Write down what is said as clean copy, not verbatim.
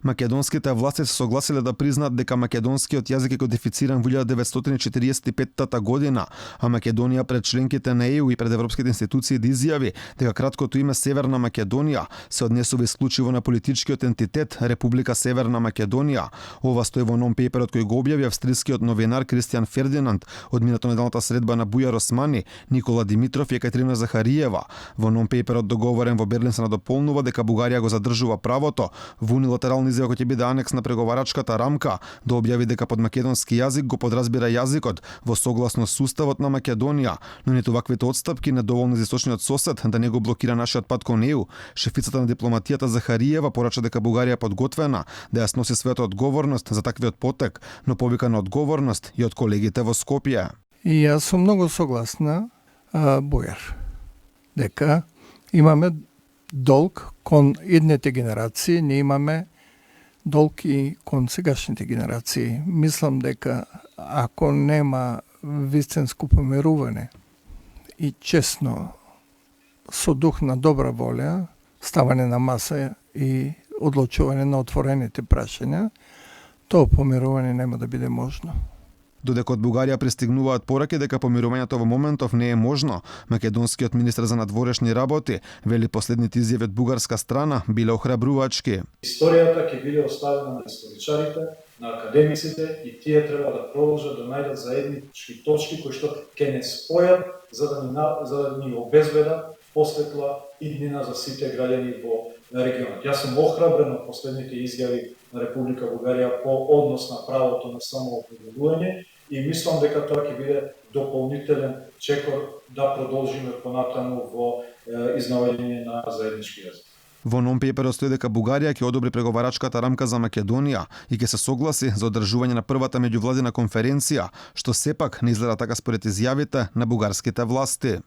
Македонските власти се согласиле да признаат дека македонскиот јазик е кодифициран во 1945 година, а Македонија пред членките на ЕУ и пред европските институции да изјави дека краткото име Северна Македонија се однесува исклучиво на политичкиот ентитет Република Северна Македонија. Ова стои во нон-пейперот кој го објави австрискиот новинар Кристијан Фердинанд од минатонеделната средба на Бујар Османи, Никола Димитров и Екатерина Захариева. Во нон-пейперот договорен во Берлин се надополнува дека Бугарија го задржува правото во унилатерални изјава кој ќе биде анекс на преговарачката рамка да објави дека под македонски јазик го подразбира јазикот во согласност со уставот на Македонија, но ниту ваквите отстапки не доволни за источниот сосед да не го блокира нашиот пат кон ЕУ. Шефицата на дипломатијата Захариева порача дека Бугарија е подготвена да ја сноси својата одговорност за таквиот потек, но повика на одговорност и од колегите во Скопје. И јас сум многу согласна, Бујар, дека имаме долг кон идните генерации, не имаме долг и кон сегашните генерации. Мислам дека ако нема вистинско помирување и честно, со дух на добра волја, ставање на маса и одлучување на отворените прашања, тоа помирување нема да биде можно. Додека од Бугарија пристигнуваат пораки дека помирувањето во моментов не е можно, македонскиот министер за надворешни работи вели последните изјави од бугарска страна биле охрабрувачки. Историјата ќе биде оставена на историчарите, на академиците и тие треба да продолжат да најдат заеднички точки кои што ќе не спојат за да ни обезбедат посветла иднина за сите граѓани во регионот. Јас сум охрабрен од последните изјави на Република Бугарија по однос на правото на самоопределување и мислам дека тоа ќе биде дополнителен чекор да продолжиме понатаму во изнаоѓање на заеднички јазик. Во нон-пейперот стои дека Бугарија ќе одобри преговарачката рамка за Македонија и ќе се согласи за одржување на првата меѓувладина конференција, што сепак не изгледа така според изјавите на бугарските власти.